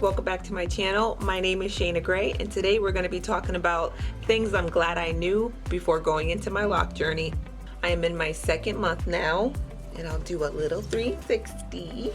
welcome back to my channel. My name is Shayna Gray, and today we're going to be talking about things I'm glad I knew before going into my lock journey. I am in my second month now, and I'll do a little 360.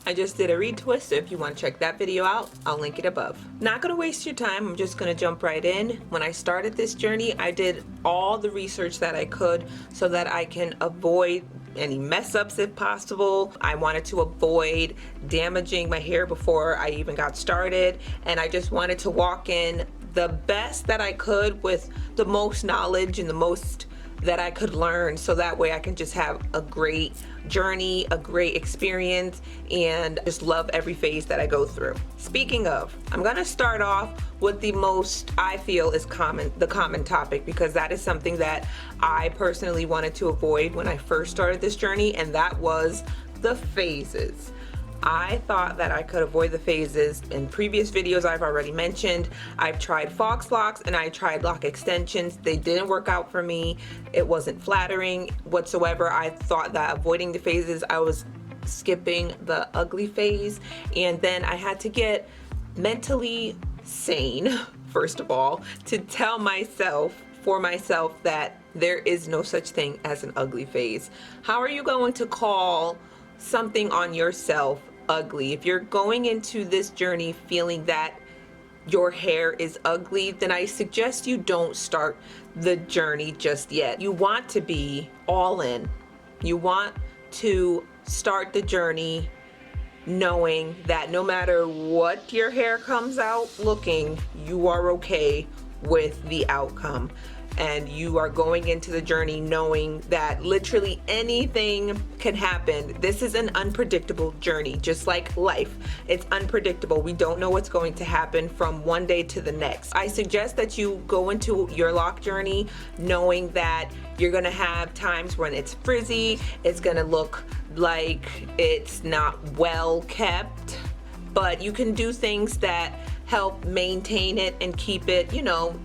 I just did a retwist, so if you want to check that video out, I'll link it above. Not gonna waste your time, I'm just gonna jump right in. When I started this journey, I did all the research that I could so that I can avoid any mess ups if possible. I wanted to avoid damaging my hair before I even got started, and I just wanted to walk in the best that I could with the most knowledge and the most that I could learn, so that way I can just have a great journey, a great experience, and just love every phase that I go through. Speaking of, I'm gonna start off with the most I feel is the common topic, because that is something that I personally wanted to avoid when I first started this journey, and that was the phases. I thought that I could avoid the phases. In previous videos I've already mentioned, I've tried Fox locks and I tried lock extensions. They didn't work out for me. It wasn't flattering whatsoever. I thought that avoiding the phases, I was skipping the ugly phase, and then I had to get mentally sane, first of all, to tell myself, for myself, that there is no such thing as an ugly phase. How are you going to call something on yourself ugly? If you're going into this journey feeling that your hair is ugly, then I suggest you don't start the journey just yet. You want to be all in. You want to start the journey knowing that no matter what your hair comes out looking, you are okay with the outcome. And you are going into the journey knowing that literally anything can happen. This is an unpredictable journey, just like life. It's unpredictable. We don't know what's going to happen from one day to the next. I suggest that you go into your lock journey knowing that you're gonna have times when it's frizzy, it's gonna look like it's not well kept, but you can do things that help maintain it and keep it, you know,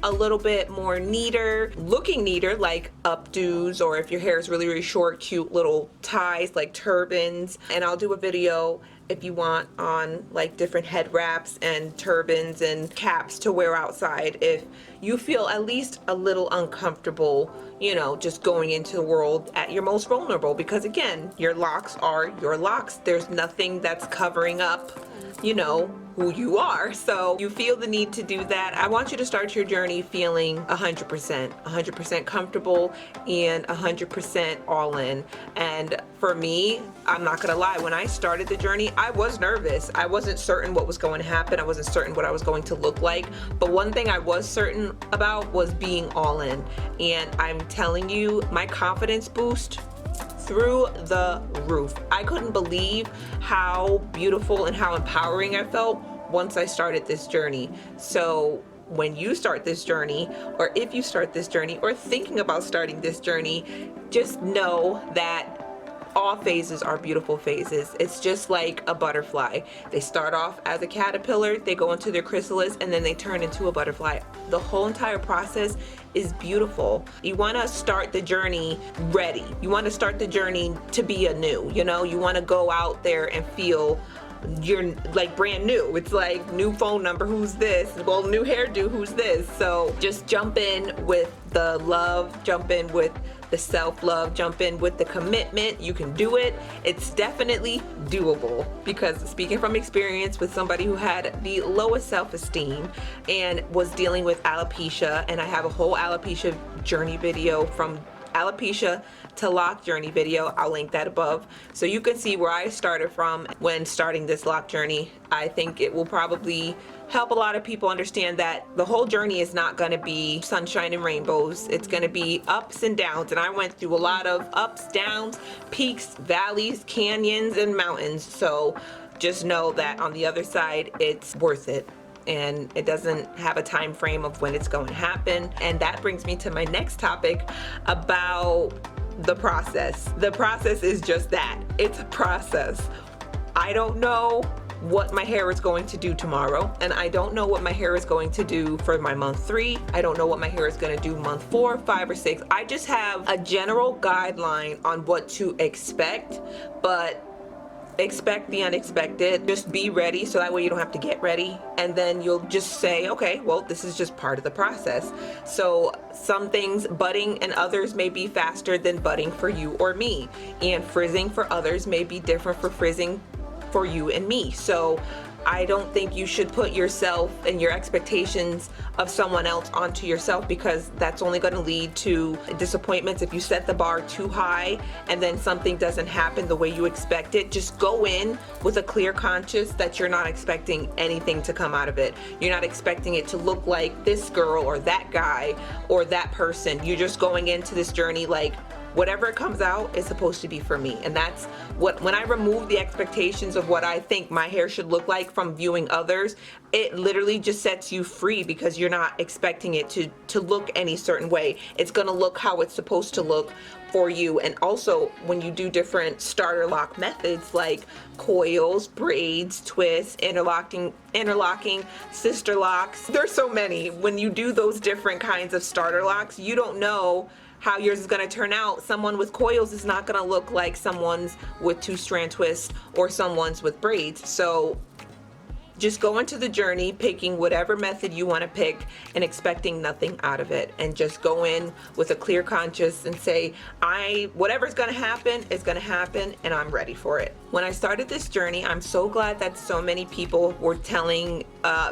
a little bit more neater, looking neater, like updos, or if your hair is really short, cute little ties like turbans. And I'll do a video if you want on like different head wraps and turbans and caps to wear outside if you feel at least a little uncomfortable, you know, just going into the world at your most vulnerable, because again, your locks are your locks. There's nothing that's covering up, you know, who you are. So you feel the need to do that. I want you to start your journey feeling 100% comfortable and 100% all in. And for me, I'm not gonna lie, when I started the journey, I was nervous. I wasn't certain what was going to happen. I wasn't certain what I was going to look like. But one thing I was certain about was being all in. And I'm telling you, my confidence boost through the roof. I couldn't believe how beautiful and how empowering I felt once I started this journey. So when you start this journey, or if you start this journey, or thinking about starting this journey, just know that all phases are beautiful phases. It's just like a butterfly. They start off as a caterpillar, they go into their chrysalis, and then they turn into a butterfly. The whole entire process is beautiful. You want to start the journey ready. You want to start the journey to be anew. You know, you want to go out there and feel you're like brand new. It's like new phone number, who's this? Well, new hairdo, who's this? So just jump in with the love, jump in with the self-love, jump in with the commitment. You can do it. It's definitely doable, because speaking from experience with somebody who had the lowest self-esteem and was dealing with alopecia, and I have a whole alopecia journey video, from alopecia to lock journey video. I'll link that above so you can see where I started from when starting this lock journey. I think it will probably help a lot of people understand that the whole journey is not going to be sunshine and rainbows. It's going to be ups and downs, and I went through a lot of ups, downs, peaks, valleys, canyons, and mountains. So just know that on the other side, it's worth it. and it doesn't have a time frame of when it's going to happen. And that brings me to my next topic about the process. The process is just that. It's a process. I don't know what my hair is going to do tomorrow, and I don't know what my hair is going to do for my month 3. I don't know what my hair is going to do month 4, 5, or 6. I just have a general guideline on what to expect, but expect the unexpected. Just be ready, so that way you don't have to get ready, and then you'll just say, okay, well, this is just part of the process. So some things budding and others may be faster than budding for you or me, and frizzing for others may be different for frizzing for you and me. So I don't think you should put yourself and your expectations of someone else onto yourself, because that's only going to lead to disappointments. If you set the bar too high and then something doesn't happen the way you expect it, just go in with a clear conscience that you're not expecting anything to come out of it. You're not expecting it to look like this girl or that guy or that person. You're just going into this journey like, whatever comes out is supposed to be for me. And that's what, when I remove the expectations of what I think my hair should look like from viewing others, it literally just sets you free, because you're not expecting it to look any certain way. It's gonna look how it's supposed to look for you. And also, when you do different starter lock methods like coils, braids, twists, interlocking, sister locks, there's so many. When you do those different kinds of starter locks, you don't know how yours is going to turn out. Someone with coils is not going to look like someone's with 2-strand twists or someone's with braids. So just go into the journey picking whatever method you want to pick and expecting nothing out of it, and just go in with a clear conscience and say, whatever's going to happen is going to happen, and I'm ready for it. When I started this journey, I'm so glad that so many people were telling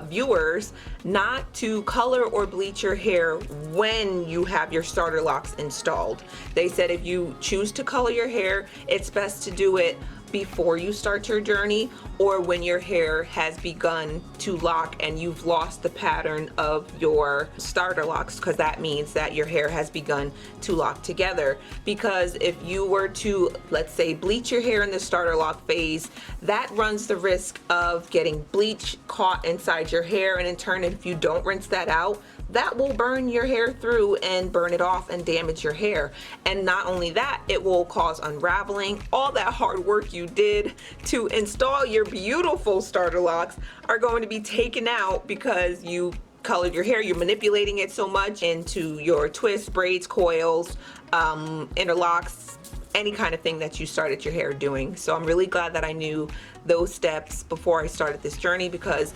viewers not to color or bleach your hair when you have your starter locks installed. They said if you choose to color your hair, it's best to do it before you start your journey, or when your hair has begun to lock and you've lost the pattern of your starter locks, because that means that your hair has begun to lock together. Because if you were to, let's say, bleach your hair in the starter lock phase, that runs the risk of getting bleach caught inside your hair, and in turn, if you don't rinse that out, that will burn your hair through and burn it off and damage your hair. And not only that, it will cause unraveling. All that hard work you did to install your beautiful starter locks are going to be taken out because you colored your hair. You're manipulating it so much into your twists, braids, coils, interlocks, any kind of thing that you started your hair doing. So I'm really glad that I knew those steps before I started this journey, because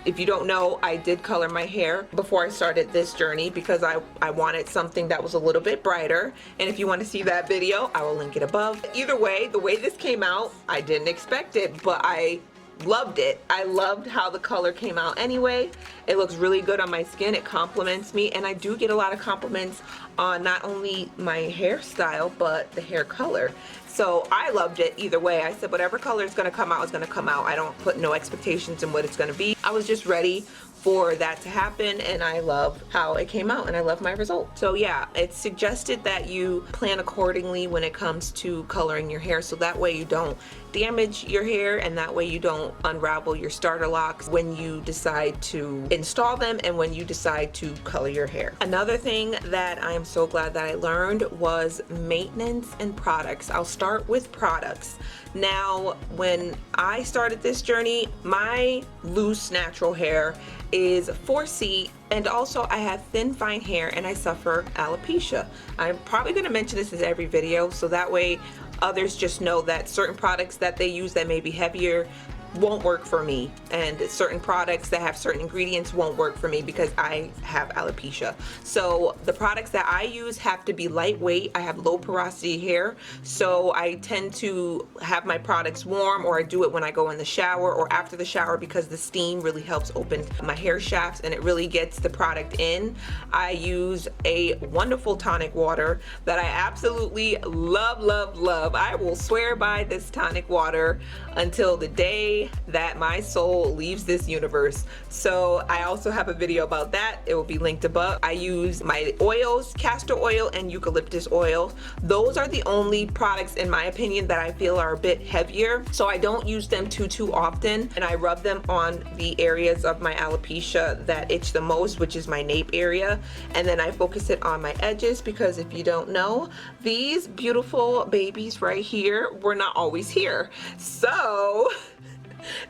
if you don't know, I did color my hair before I started this journey because I wanted something that was a little bit brighter. And if you want to see that video, I will link it above. Either way, the way this came out, I didn't expect it, but I loved it. I loved how the color came out anyway. It looks really good on my skin. It compliments me, and I do get a lot of compliments on not only my hairstyle but the hair color. So I loved it either way. I said whatever color is going to come out is going to come out. I don't put no expectations in what it's going to be. I was just ready for that to happen, and I love how it came out, and I love my result. So yeah, it's suggested that you plan accordingly when it comes to coloring your hair, so that way you don't damage your hair, and that way you don't unravel your starter locks when you decide to install them and when you decide to color your hair. Another thing that I am so glad that I learned was maintenance and products. I'll start with products. Now, when I started this journey, my loose natural hair is 4C, and also I have thin fine hair and I suffer alopecia. I'm probably going to mention this in every video, so that way others just know that certain products that they use that may be heavier won't work for me, and certain products that have certain ingredients won't work for me because I have alopecia. So the products that I use have to be lightweight. I have low porosity hair, so I tend to have my products warm, or I do it when I go in the shower or after the shower, because the steam really helps open my hair shafts and it really gets the product in. I use a wonderful tonic water that I absolutely love, love, love. I will swear by this tonic water until the day day that my soul leaves this universe. So I also have a video about that. It will be linked above. I use my oils, castor oil and eucalyptus oil. Those are the only products, in my opinion, that I feel are a bit heavier. So I don't use them too often, and I rub them on the areas of my alopecia that itch the most, which is my nape area, and then I focus it on my edges, because if you don't know, these beautiful babies right here were not always here. So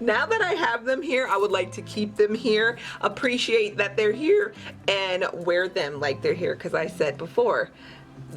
now that I have them here, I would like to keep them here, appreciate that they're here, and wear them like they're here, because I said before,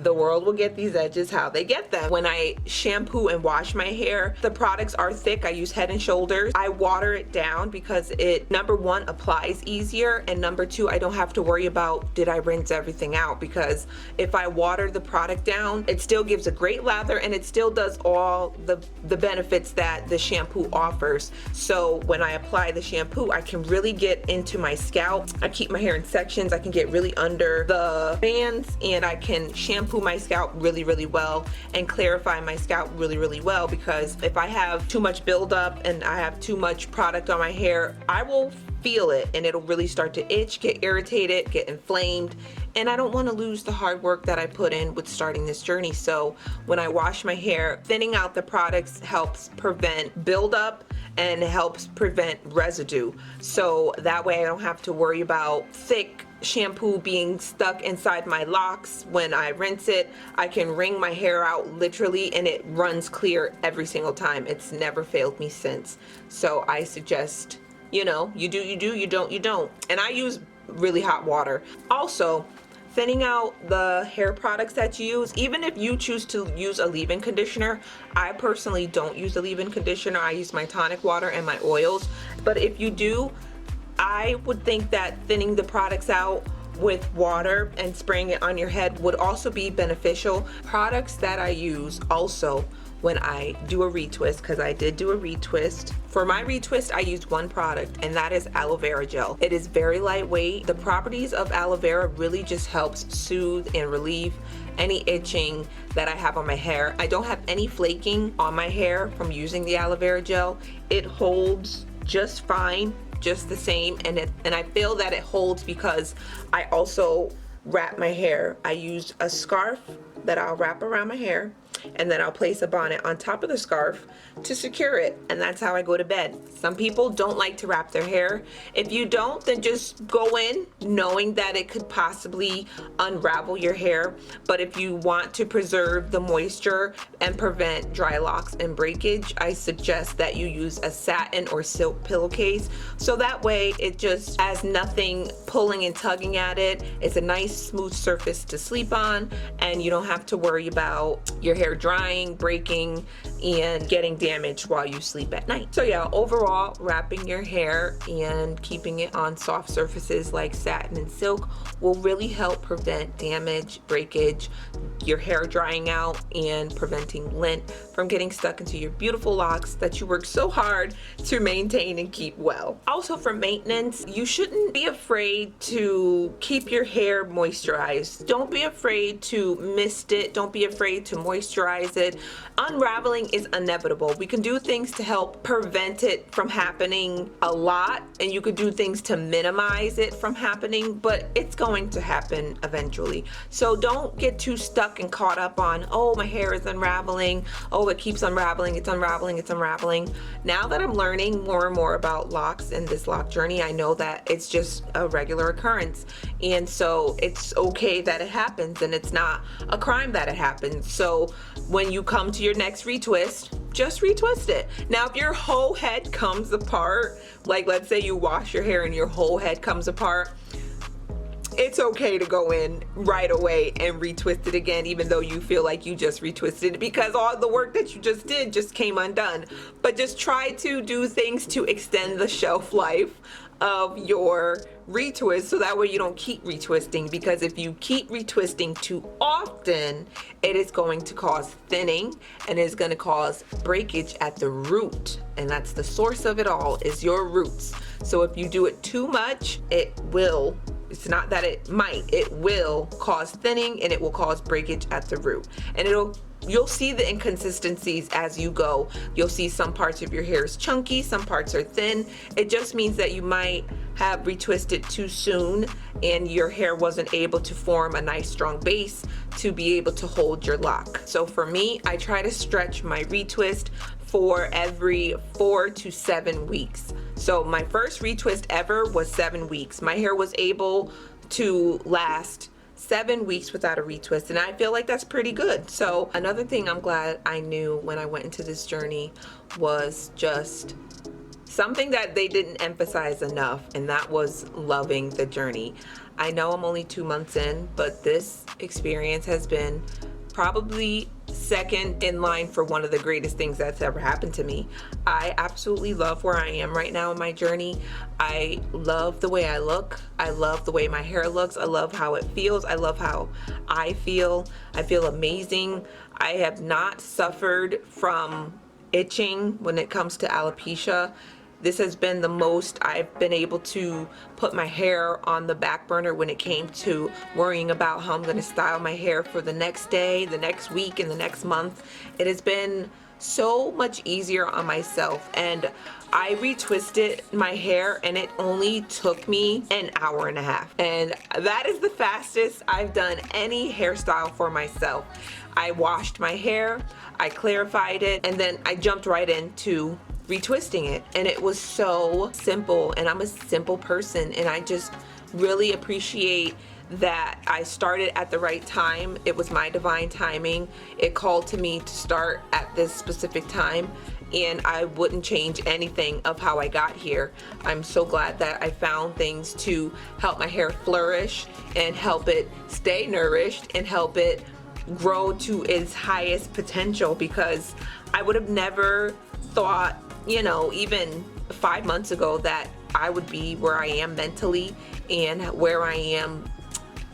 the world will get these edges how they get them. When I shampoo and wash my hair, the products are thick. I use Head and Shoulders. I water it down because it, number one, applies easier, and number two, I don't have to worry about did I rinse everything out, because if I water the product down, it still gives a great lather and it still does all the benefits that the shampoo offers. So when I apply the shampoo, I can really get into my scalp. I keep my hair in sections. I can get really under the bands, and I can shampoo my scalp really well and clarify my scalp really well, because if I have too much buildup and I have too much product on my hair, I will feel it and it'll really start to itch, get irritated, get inflamed, and I don't want to lose the hard work that I put in with starting this journey. So when I wash my hair, thinning out the products helps prevent buildup and helps prevent residue. So that way I don't have to worry about thick shampoo being stuck inside my locks. When I rinse it, I can wring my hair out literally and it runs clear every single time. It's never failed me since. So I suggest, you know, you do, you don't, you don't. And I use really hot water. Also, thinning out the hair products that you use, even if you choose to use a leave-in conditioner, I personally don't use a leave-in conditioner. I use my tonic water and my oils. But if you do, I would think that thinning the products out with water and spraying it on your head would also be beneficial. Products that I use also when I do a retwist, because I did do a retwist. For my retwist, I used one product, and that is aloe vera gel. It is very lightweight. The properties of aloe vera really just helps soothe and relieve any itching that I have on my hair. I don't have any flaking on my hair from using the aloe vera gel. It holds just fine, just the same, and I feel that it holds because I also wrap my hair. I use a scarf that I'll wrap around my hair, and then I'll place a bonnet on top of the scarf to secure it, and that's how I go to bed. Some people don't like to wrap their hair. If you don't, then just go in knowing that it could possibly unravel your hair. But if you want to preserve the moisture and prevent dry locks and breakage, I suggest that you use a satin or silk pillowcase, so that way it just has nothing pulling and tugging at it. It's a nice smooth surface to sleep on, and you don't have to worry about your hair drying, breaking, and getting damaged while you sleep at night. So yeah, overall, wrapping your hair and keeping it on soft surfaces like satin and silk will really help prevent damage, breakage, your hair drying out, and preventing lint from getting stuck into your beautiful locks that you work so hard to maintain and keep well. Also, for maintenance, you shouldn't be afraid to keep your hair moisturized. Don't be afraid to mist it. Don't be afraid to moisturize it. Unraveling is inevitable. We can do things to help prevent it from happening a lot, and you could do things to minimize it from happening, but it's going to happen eventually. So don't get too stuck and caught up on, oh, my hair is unraveling, oh, it keeps unraveling, it's unraveling, it's unraveling. Now that I'm learning more and more about locks and this lock journey, I know that it's just a regular occurrence, and so it's okay that it happens, and it's not a crime that it happens. So when you come to your next retwist, just retwist it. Now, if your whole head comes apart, like let's say you wash your hair and your whole head comes apart, it's okay to go in right away and retwist it again, even though you feel like you just retwisted it, because all the work that you just did just came undone. But just try to do things to extend the shelf life of your retwist, so that way you don't keep retwisting, because if you keep retwisting too often, it is going to cause thinning and it's going to cause breakage at the root, and that's the source of it all, is your roots. So if you do it too much, it will, it's not that it might, it will cause thinning, and it will cause breakage at the root, and it'll you'll see the inconsistencies as you go. You'll see some parts of your hair is chunky, some parts are thin. It just means that you might have retwisted too soon and your hair wasn't able to form a nice strong base to be able to hold your lock. So for me, I try to stretch my retwist for every 4 to 7 weeks. So my first retwist ever was 7 weeks. My hair was able to last 7 weeks without a retwist, and I feel like that's pretty good. So another thing I'm glad I knew when I went into this journey was just something that they didn't emphasize enough, and that was loving the journey. I know I'm only 2 months in, but this experience has been probably second in line for one of the greatest things that's ever happened to me. I absolutely love where I am right now in my journey. I love the way I look. I love the way my hair looks. I love how it feels. I love how I feel. I feel amazing. I have not suffered from itching when it comes to alopecia. This has been the most I've been able to put my hair on the back burner when it came to worrying about how I'm going to style my hair for the next day, the next week, and the next month. It has been so much easier on myself, and I retwisted my hair and it only took me an hour and a half, and that is the fastest I've done any hairstyle for myself. I washed my hair, I clarified it, and then I jumped right into retwisting it, and it was so simple, and I'm a simple person, and I just really appreciate that I started at the right time. It was my divine timing. It called to me to start at this specific time, and I wouldn't change anything of how I got here. I'm so glad that I found things to help my hair flourish and help it stay nourished and help it grow to its highest potential, because I would have never thought, you know, even 5 months ago that I would be where I am mentally and where I am,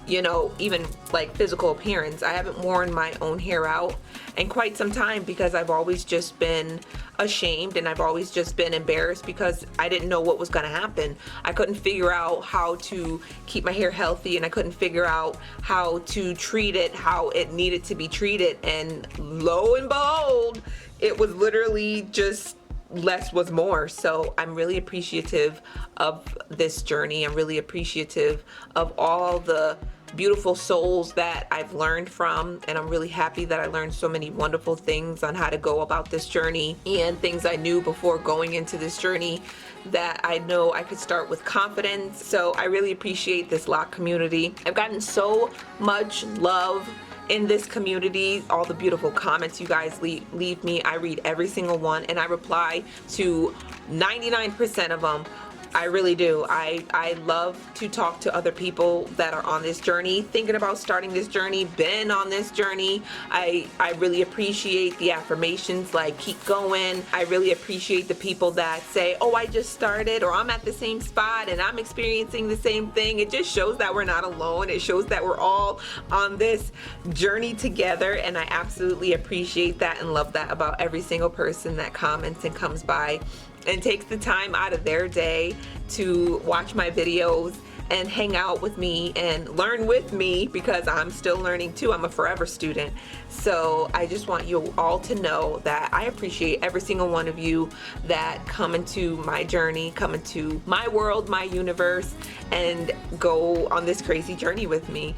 you know, even like physical appearance. I haven't worn my own hair out in quite some time because I've always just been ashamed and I've always just been embarrassed because I didn't know what was going to happen. I couldn't figure out how to keep my hair healthy, and I couldn't figure out how to treat it how it needed to be treated, and lo and behold, it was literally just less was more. So I'm really appreciative of this journey. I'm really appreciative of all the beautiful souls that I've learned from, and I'm really happy that I learned so many wonderful things on how to go about this journey, and things I knew before going into this journey that I know I could start with confidence. So I really appreciate this lock community. I've gotten so much love in this community, all the beautiful comments you guys leave me. I read every single one, and I reply to 99% of them. I really do. I love to talk to other people that are on this journey, thinking about starting this journey, been on this journey. I really appreciate the affirmations like keep going. I really appreciate the people that say, oh, I just started, or I'm at the same spot and I'm experiencing the same thing. It just shows that we're not alone. It shows that we're all on this journey together, and I absolutely appreciate that and love that about every single person that comments and comes by and takes the time out of their day to watch my videos and hang out with me and learn with me, because I'm still learning too. I'm a forever student. So I just want you all to know that I appreciate every single one of you that come into my journey, come into my world, my universe, and go on this crazy journey with me.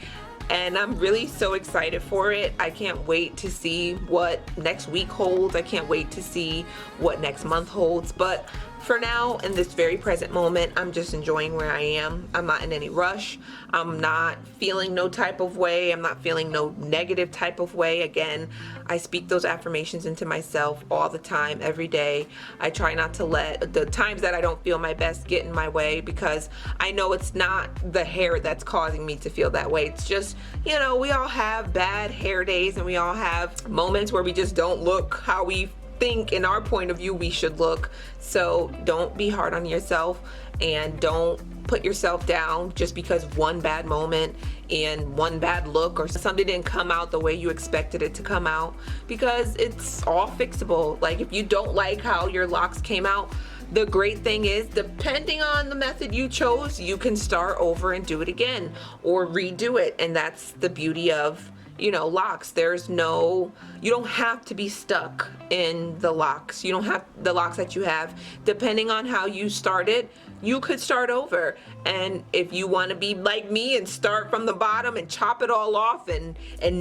And I'm really so excited for it. I can't wait to see what next week holds. I can't wait to see what next month holds. But for now, in this very present moment, I'm just enjoying where I am. I'm not in any rush. I'm not feeling no type of way. I'm not feeling no negative type of way. Again, I speak those affirmations into myself all the time, every day. I try not to let the times that I don't feel my best get in my way, because I know it's not the hair that's causing me to feel that way. It's just, you know, we all have bad hair days, and we all have moments where we just don't look how we think in our point of view we should look. So don't be hard on yourself, and don't put yourself down just because one bad moment and one bad look or something didn't come out the way you expected it to come out, because it's all fixable. Like, if you don't like how your locks came out, the great thing is, depending on the method you chose, you can start over and do it again or redo it. And that's the beauty of, you know, locks. You don't have to be stuck in the locks. You don't have the locks that you have. Depending on how you started, you could start over. And if you want to be like me and start from the bottom and chop it all off and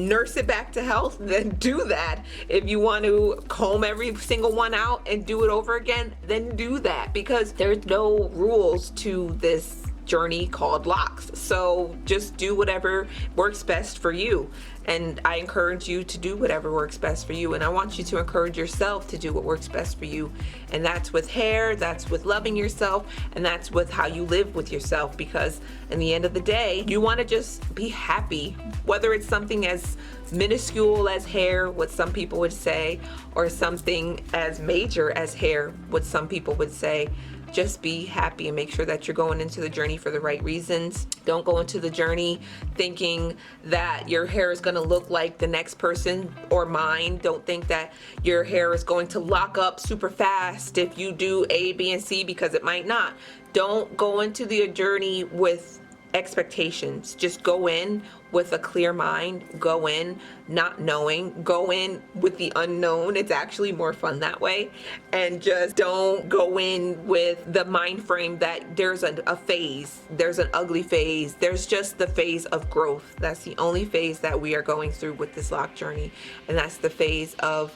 nurse it back to health, then do that. If you want to comb every single one out and do it over again, then do that, because there's no rules to this journey called locks. So just do whatever works best for you. And I encourage you to do whatever works best for you. And I want you to encourage yourself to do what works best for you. And that's with hair, that's with loving yourself, and that's with how you live with yourself. Because in the end of the day, you want to just be happy, whether it's something as minuscule as hair, what some people would say, or something as major as hair, what some people would say. Just be happy and make sure that you're going into the journey for the right reasons. Don't go into the journey thinking that your hair is going to look like the next person or mine. Don't think that your hair is going to lock up super fast if you do A, B, and C, because it might not. Don't go into the journey with expectations. Just go in with a clear mind. Go in not knowing. Go in with the unknown. It's actually more fun that way. And just don't go in with the mind frame that there's a phase. There's an ugly phase. There's just the phase of growth. That's the only phase that we are going through with this lock journey. And that's the phase of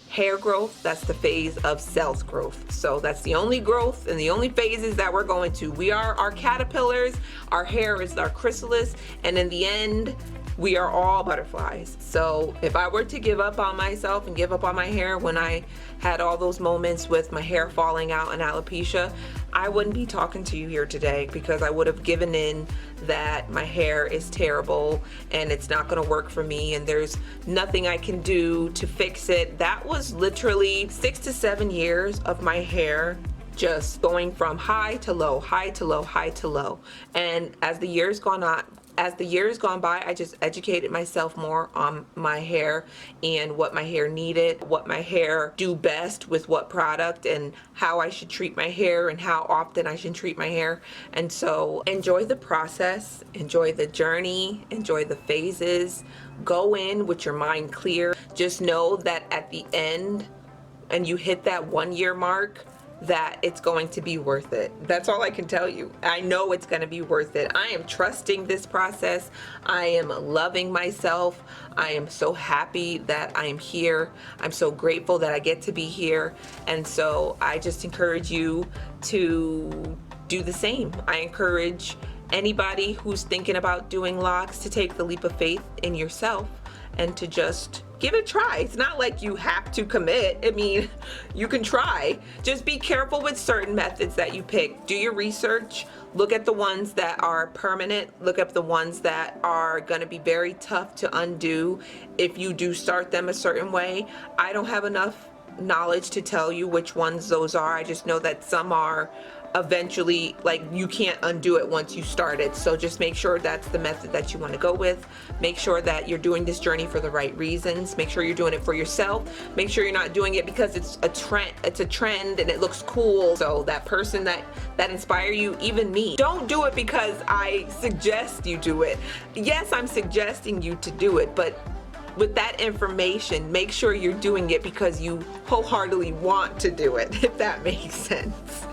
hair growth. That's the phase of cells growth. So that's the only growth and the only phases that we're going to. We are our caterpillars, our hair is our chrysalis, and in the end, we are all butterflies. So if I were to give up on myself and give up on my hair when I had all those moments with my hair falling out and alopecia, I wouldn't be talking to you here today, because I would have given in that my hair is terrible and it's not going to work for me and there's nothing I can do to fix it. That was literally 6 to 7 years of my hair just going from high to low, high to low, high to low. And as the years gone by, I just educated myself more on my hair and what my hair needed, what my hair do best with what product, and how I should treat my hair and how often I should treat my hair. And so enjoy the process, enjoy the journey, enjoy the phases. Go in with your mind clear. Just know that at the end, and you hit that 1 year mark, that it's going to be worth it. That's all I can tell you. I know it's going to be worth it. I am trusting this process. I am loving myself. I am so happy that I am here. I'm so grateful that I get to be here. And so I just encourage you to do the same. I encourage anybody who's thinking about doing locks to take the leap of faith in yourself and to just give it a try. It's not like you have to commit. I mean, you can try. Just be careful with certain methods that you pick. Do your research. Look at the ones that are permanent. Look at the ones that are going to be very tough to undo if you do start them a certain way. I don't have enough knowledge to tell you which ones those are. I just know that some are eventually, like, you can't undo it once you start it. So just make sure that's the method that you want to go with. Make sure that you're doing this journey for the right reasons. Make sure you're doing it for yourself. Make sure you're not doing it because it's a trend and it looks cool. So that person that inspire you, even me, don't do it because I suggest you do it. Yes, I'm suggesting you to do it, but with that information, make sure you're doing it because you wholeheartedly want to do it, if that makes sense.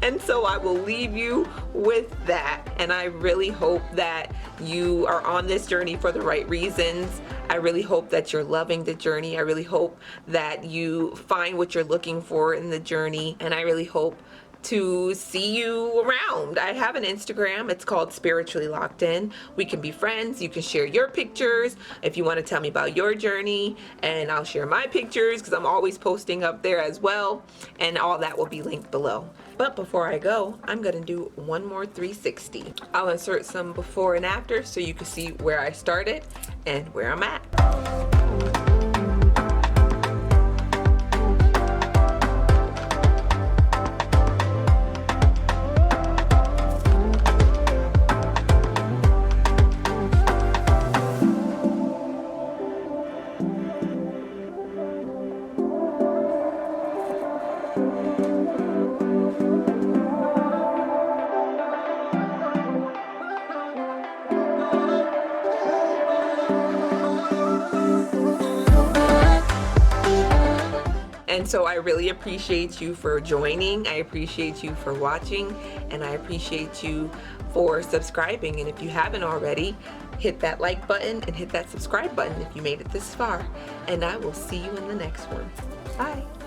And so I will leave you with that. And I really hope that you are on this journey for the right reasons. I really hope that you're loving the journey. I really hope that you find what you're looking for in the journey. And I really hope to see you around. I have an Instagram. It's called SpirituallyLoc'dIn. We can be friends. You can share your pictures if you want to tell me about your journey, and I'll share my pictures because I'm always posting up there as well, and all that will be linked below. But before I go, I'm gonna do one more 360. I'll insert some before and after so you can see where I started and where I'm at. And so I really appreciate you for joining. I appreciate you for watching, and I appreciate you for subscribing. And if you haven't already, hit that like button and hit that subscribe button if you made it this far. And I will see you in the next one. Bye.